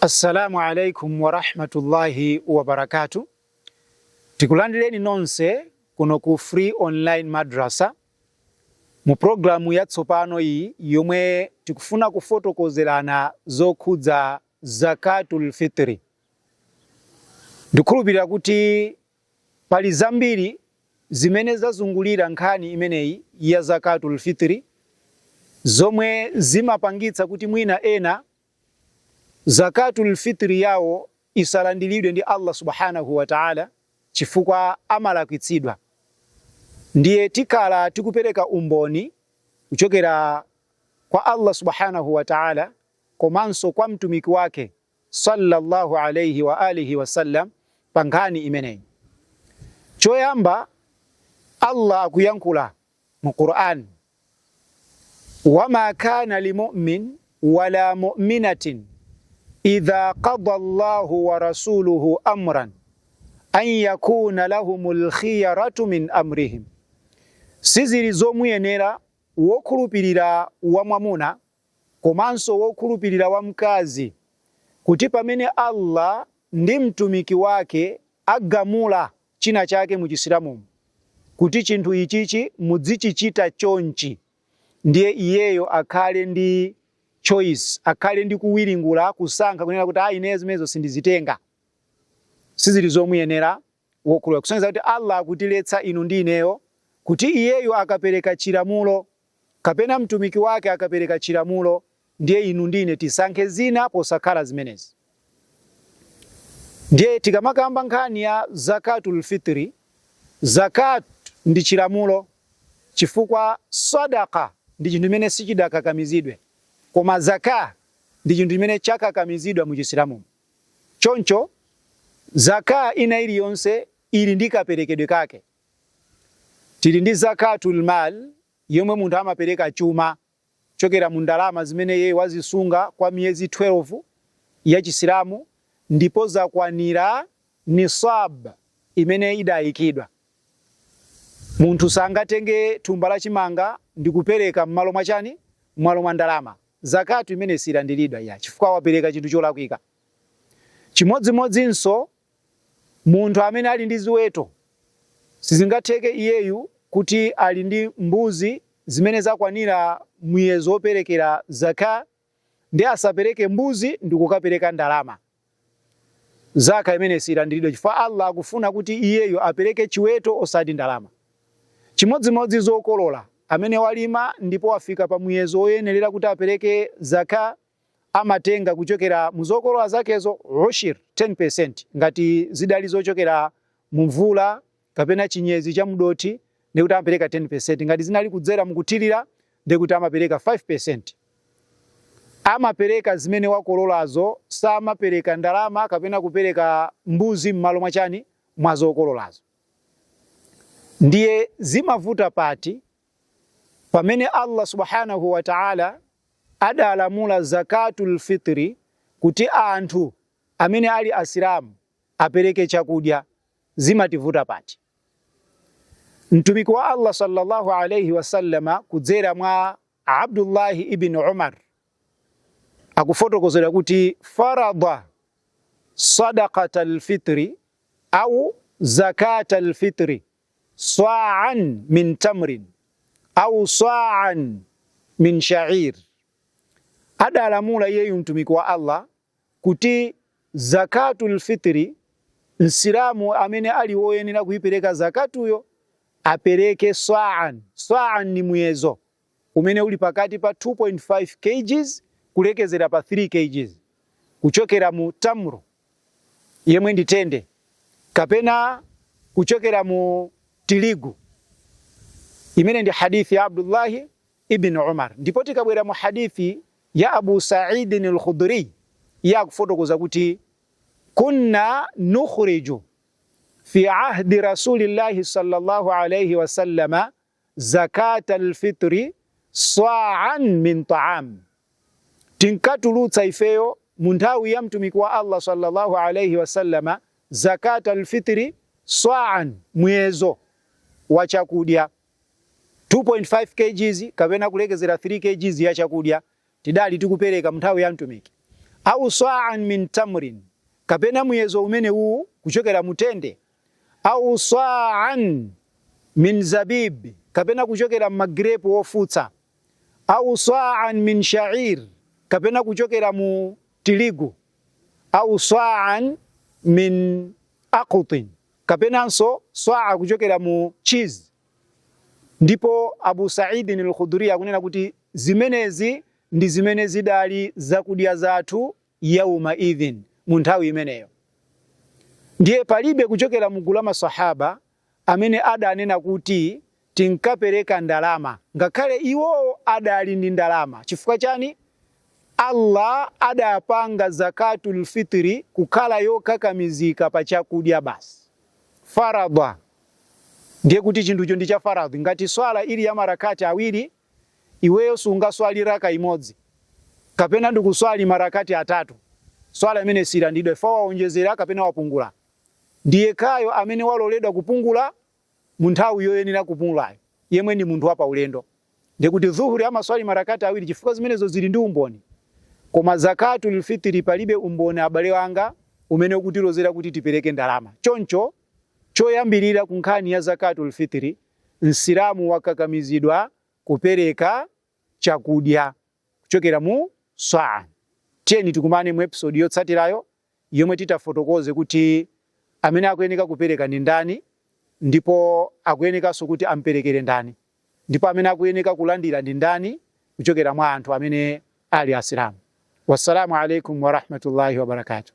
Assalamu alaikum wa rahmatullahi wa barakatuh. Tikulandireni nonse kuno ku Free Online Madrasa mu programu ya tsopano iyi yomwe tikufuna kufotokozerana zokhudza zakatul fitri. Ndikhulupirira kuti pali zambiri zimene zazungulira nkhani imeneyi ya zakatul fitri zomwe zimapangitsa kuti mwina ena zakatul fitri yawo isalandiridwe ndi Allah subhanahu wa ta'ala chifukwa amalakwitsidwa. Ndiye tikala tikupereka umboni kuchokera kwa Allah subhanahu wa ta'ala komanso kwa mtumiki wake sallallahu alayhi wa alihi wa sallam pa nkhani imeneyi. Choyamba Allah akuyankhula mu Qur'an, wama kana limu'min wala mu'minatin idha qada Allahu wa rasuluhu amran an yakuna lahumul khiyaratu min amrihim. Sizili zomuyenera wokhulupirira wa mwamuna komanso wokhulupirira wa mkazi kuti pamene Allah ndi mtumiki wake agamula china chake mu Chisilamu kuti chinthu ichichi mudzichichita chonchi, ndiye iyeyo akhale ndi choice, akhale ndi kuwiringula kusankha kunena kuti ine zimenezo sindizitenga. Sizili zomuyenera wokhulupirira, kusonyeza kuti Allah akutiletsa inu ndi ineyo kuti iyeyo akapereka chilamulo kapena mtumiki wake akapereka chilamulo, ndiye inu ndi ine tisankhe zina posakhala zimenezi. Ndiye tikamakamba nkhani ya zakatul fitri, zakat ndi chilamulo chifukwa sadaka ndi chinthu chimene sichidakakamizidwe, koma zaka ndi chinthu chimene chakakamizidwa mu Chisilamu. Choncho zaka ina iliyonse ili ndi kaperekedwe kake. Tili ndi zakatul mal yomwe munthu amapereka chuma chokera mu ndalama zimene yeye wazisunga kwa miyezi 12 ya Chisilamu ndipo zakwanira nisab imene idayikidwa. Munthu sangatenge thumba la chimanga ndi kupereka m'malo mwa chani, m'malo mwa ndalama. Zakatu imene silandiridwa ya chifukwa wapereka chinthu cholakwika. Chimodzimodzinso munthu amene ali ndi ziweto sizingatheke iyeyu kuti ali ndi mbuzi zimene zakwanira muyezo woperekera zaka ndi asapereke mbuzi ndi kukapereka ndalama. Zaka imene silandiridwa chifukwa Allah akufuna kuti iyeyu apereke chiweto osati ndalama. Chimodzimodzi zokolola, amene walima ndipo wafika pa muyezo woyenerera kuti apereke zaka amatenga kuchokera muzokolola zakezo ushir 10% ngati zidali zochokera mumvula kapena chinyezi cha mdoti ndikuti amapereka 10%, ngati zinali kudzera mukuthirira ndikuti amapereka 5%. Amapereka zimene wakololazo, samapereka ndalama kapena kupereka mbuzi m'malo mwa chani, mwa zokololazo. Ndiye zimavuta pati pamene Allah subhanahu wa ta'ala adalamula zakatul fitri kuti anthu amene ali asilamu apereke chakudya, zimativuta pati. Mtumiki wa Allah sallallahu alayhi wa sallama kudzera mwa Abdullah ibn Umar akufotokozera kuti farada sadaqatal fitri au zakatal fitri sa'an min tamrin au sa'an min sha'ir. Adalamula yeyu mtumiki wa Allah kuti zakatul fitri msilamu amene ali woyenera kuipereka zakatuyo apereke sa'an. Sa'an ni muyezo umene uli pakati pa 2.5 kgs kulekezera pa 3 kgs kuchokera mu tamru yemwe ndi tende kapena kuchokera mu tiligu, imene ndi hadithi ya Abdullah ibn Umar. Ndipo tikabwera mu hadithi ya Abu Sa'id al-Khudri ya kufotokoza kuti kunna nukhriju fi ahdi rasulillahi sallallahu alayhi wa sallama zakatal fitri sa'an min ta'am. Tinkatulutsa ifeyo mu nthawi ya mtumiki wa Allah sallallahu alayhi wa sallama zakatal fitri sa'an, muyezo wa chakudya 2.5 kgs kapena kulekezera 3 kgs ya chakudya tidali tikupereka mnthawi ya mtumiki. au sa'an min tamrin, kapena muyezo umene huu kuchokera mutende, au sa'an min zabib, kapena kuchokera magrepu ofutsa, au sa'an min sha'ir, kapena kuchokera mu tiligu, au sa'an min aqutin, kapena nso sa'a kuchokera mu cheese. Ndipo Abu Sa'id al-Khudri akunena kuti zimenezi ndi zimene zidali zakudya zathu yauma idhin, mu nthawi imeneyo. Ndiye palibe kuchokera mu gulu la masahaba amene adanena kuti tinkapereka ndalama, ngakhale iwo adali ndi ndalama. Chifukwa chani? Allah adapanga zakatul fitri kukhala yokakamizika pa chakudya basi. Faradha, ndiye kuti chinthucho ndi cha faradhi. Ngati swala ili ya marakati awiri, iweyo sungaswali raka imodzi, kapena ndikuswali marakati atatu, swala imene silandidwe, fa waonjezera kapena wapungula. Ndiye kayo amene waloledwa kupungula mu nthawi yoyenera kupungulayo, yemwe ndi munthu wapa ulendo. Ndiye kuti dhuhuri amaswali marakati awiri chifukwa zimenezo zili ndi umboni. Koma zakatul fitri palibe umboni abale wanga umene ukutilozera kuti tipereke ndalama. Choncho choyambirira kunkhani ya zakatul fitri, Nsilamu wakakamizidwa kupereka chakudya kuchokera mu sa'a. Tiyeni tikumane mu episode yotsatirayo yomwe titafotokoze kuti amene akuyeneka kupereka ndi ndani, ndipo akuyenekanso kuti amperekere ndani, ndipo amene akuyeneka kulandira ndi ndani kuchokera mwa anthu amene ali Asilamu. Wassalamu alaikum wa rahmatullahi wa barakatuh.